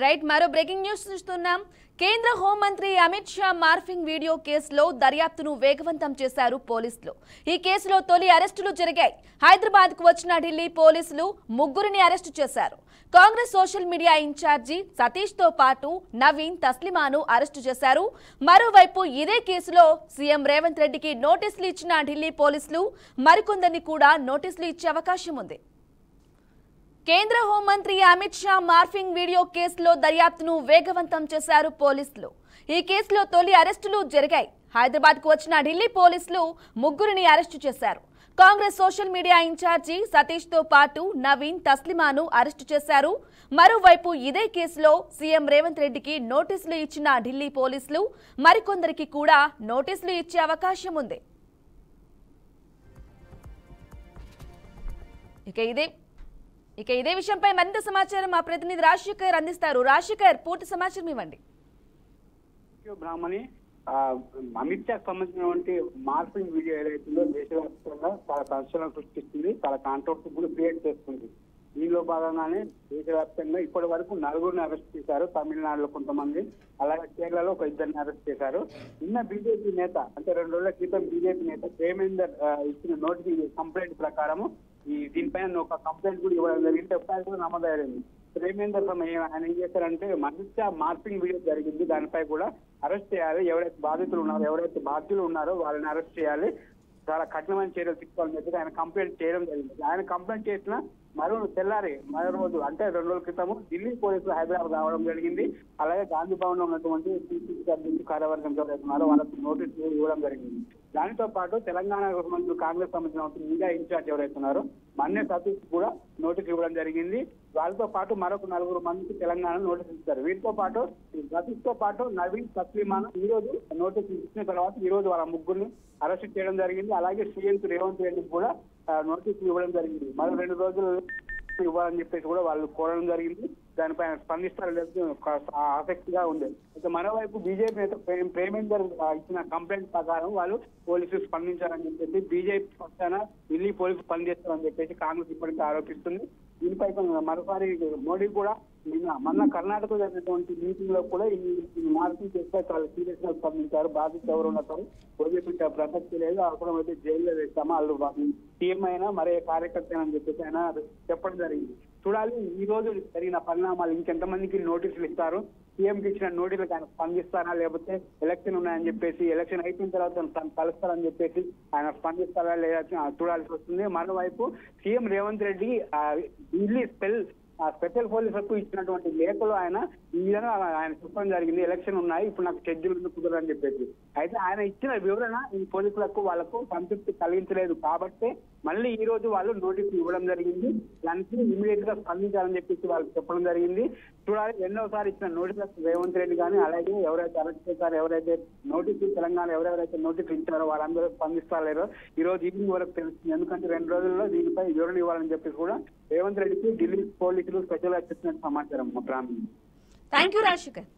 Right మరో breaking news చూస్తున్నాం. కేంద్ర హోంమంత్రి అమిత్ షా మార్ఫింగ్ వీడియో కేసులో దర్యాప్తును వేగవంతం చేశారు పోలీసులు. ఈ కేసులో తొలి అరెస్టులు జరిగాయి. హైదరాబాద్ కు వచ్చిన ఢిల్లీ పోలీసులు ముగ్గురిని అరెస్టు చేశారు. Congress social media incharge Satish తో పాటు నవీన్ తస్లిమాను అరెస్టు చేశారు. మరోవైపు ఇదే కేసులో సీఎం రేవంత్ రెడ్డికి నోటీసులు ఇచ్చిన ఢిల్లీ పోలీసులు మరికొందరిని కూడా నోటీసులు ఇచ్చే అవకాశం ఉంది. కేంద్ర హోంమంత్రి అమిత్ షా మార్ఫింగ్ వీడియో కేసులో దర్యాప్తును వేగవంతం చేశారు పోలీసులు. ఈ కేసులో తొలి అరెస్టులు జరిగాయి. హైదరాబాద్ కు వచ్చిన ఢిల్లీ పోలీసులు ముగ్గురిని అరెస్టు చేశారు. Congress social media incharge Satish తో పాటు నవీన్ తస్లిమాను అరెస్టు చేశారు. మరోవైపు ఇదే కేసులో సీఎం రేవంత్ రెడ్డికి నోటీసులు ఇచ్చిన ఢిల్లీ పోలీసులు మరికొందరికి కూడా నోటీసులు ఇచ్చే అవకాశం ఉంది. ఇక ఇదే విషయంపై మరింత సమాచారం మా ప్రతినిధి రాజశేఖర్ అందిస్తారు. రాజశేఖర్, పూర్తి సమాచారం ఇవ్వండి. బ్రాహ్మణి అమిత్ షాకు సంబంధించినటువంటి మార్ఫింగ్ వీడియో ఏదైతుందో దేశవ్యాప్తంగా చాలా సంచలనం సృష్టిస్తుంది, చాలా కాంట్రవర్సీ కూడా క్రియేట్ చేస్తుంది. దీనిలో భాగంగానే దేశవ్యాప్తంగా ఇప్పటి వరకు 4గురిని అరెస్ట్ చేశారు. తమిళనాడులో కొంతమంది, అలాగే కేరళలో ఒక 2 అరెస్ట్ చేశారు. నిన్న బీజేపీ నేత, అంటే 2 రోజుల క్రితం బీజేపీ నేత ప్రేమేందర్ ఇచ్చిన నోటీస్ కంప్లైంట్ ప్రకారం దీనిపైన ఒక కంప్లైంట్ కూడా ఇవ్వడం జరిగింది. ఎఫ్ఐఆర్ కూడా నమోదయ్యింది. ప్రేమేందర్ ఆయన ఏం చేశారంటే అమిత్ షా మార్ఫింగ్ వీడియో జరిగింది, దానిపై కూడా అరెస్ట్ చేయాలి, ఎవరైతే బాధితులు ఉన్నారో ఎవరైతే బాధ్యులు ఉన్నారో వాళ్ళని అరెస్ట్ చేయాలి, చాలా కఠినమైన చర్యలు తీసుకోవాలని చెప్పి ఆయన కంప్లైంట్ చేయడం జరిగింది. ఆయన కంప్లైంట్ చేసిన మరో రోజు అంటే 2 రోజుల క్రితము ఢిల్లీ పోలీసులు హైదరాబాద్ రావడం జరిగింది. అలాగే గాంధీ భవన్ లో ఉన్నటువంటి సిసిసి అధ్యక్షులు కార్యవర్గం ఎవరైతున్నారో వాళ్ళకు నోటీసులు ఇవ్వడం జరిగింది. దానితో పాటు తెలంగాణ మంత్రులు కాంగ్రెస్ సంబంధించిన మీడియా ఇన్ఛార్జ్ ఎవరైతున్నారో మన్నే సతీష్ కూడా నోటీసు ఇవ్వడం జరిగింది. వాళ్ళతో పాటు మరొక 4 మందికి తెలంగాణ నోటీసు ఇచ్చారు. వీటితో పాటు సతీష్ తో పాటు నవీన్ తస్లిమాను ఈ రోజు నోటీసు ఇచ్చిన తర్వాత ఈ రోజు వాళ్ళ ముగ్గురిని అరెస్ట్ చేయడం జరిగింది. అలాగే సీఎం రేవంత్ రెడ్డికి కూడా నోటీసులు ఇవ్వడం జరిగింది. మరో 2 రోజులు ఇవ్వాలని చెప్పేసి కూడా వాళ్ళు కోరడం జరిగింది. దానిపైన స్పందిస్తారు లేదు ఆసక్తిగా ఉంది. అయితే మరోవైపు బీజేపీ నేత ప్రేమేందర్ ఇచ్చిన కంప్లైంట్ ప్రకారం వాళ్ళు పోలీసులు స్పందించారని చెప్పేసి బీజేపీ పక్షాన ఢిల్లీ పోలీసులు పనిచేస్తారని చెప్పేసి కాంగ్రెస్ ఇప్పటికీ ఆరోపిస్తుంది. దీనిపై మరోసారి మోడీ కూడా మొన్న కర్ణాటక జరిగినటువంటి మీటింగ్ లో కూడా ఈ మార్పులు చేస్తే చాలా సీరియస్ గా స్పందించారు. బాధితులు ఎవరు ఉన్నారు వదిలిపెట్టే ప్రసక్తి లేదు, అవసరం అయితే జైల్లో వేస్తామా, వాళ్ళు సీఎం అయినా మరే కార్యకర్త అని చెప్పేసి ఆయన చెప్పడం జరిగింది. చూడాలి ఈ రోజు జరిగిన పరిణామాలు ఇంకెంతమందికి నోటీసులు ఇస్తారు, సీఎంకి ఇచ్చిన నోటీసులకు ఆయన స్పందిస్తారా, లేకపోతే ఎలక్షన్ ఉన్నాయని చెప్పేసి ఎలక్షన్ అయిపోయిన తర్వాత కలుస్తారని చెప్పేసి ఆయన స్పందిస్తారా లేదా చూడాల్సి వస్తుంది. మరోవైపు సీఎం రేవంత్ రెడ్డి ఢిల్లీ స్పెషల్ పోలీసులకు ఇచ్చినటువంటి లేఖలో ఆయన ఈ విధంగా ఆయన చెప్పడం జరిగింది, ఎలక్షన్ ఉన్నాయి, ఇప్పుడు నాకు షెడ్యూల్ కుదరని చెప్పేసి. అయితే ఆయన ఇచ్చిన వివరణ ఈ పోలీసులకు వాళ్ళకు సంతృప్తి కలిగించలేదు కాబట్టి మళ్ళీ ఈ రోజు వాళ్ళు నోటీసులు ఇవ్వడం జరిగింది. దానికి ఇమీడియట్ గా స్పందించాలని చెప్పేసి వాళ్ళకి చెప్పడం జరిగింది. చూడాలి ఎన్నోసారి ఇచ్చిన నోటీసులకు రేవంత్ రెడ్డి కానీ అలాగే ఎవరైతే అరెస్ట్ చేశారో ఎవరైతే నోటీసులు తెలంగాణ ఎవరెవరైతే నోటీసులు ఇచ్చారో వాళ్ళందరూ స్పందిస్తారో ఈ రోజు ఈవినింగ్ వరకు తెలుస్తుంది. ఎందుకంటే 2 రోజుల్లో దీనిపై వివరణ ఇవ్వాలని చెప్పేసి కూడా రేవంత్ రెడ్డికి ఢిల్లీ పోలీసులు స్పెషల్ గా చెప్పినట్టు సమాచారం. Thank you Rajasekhar.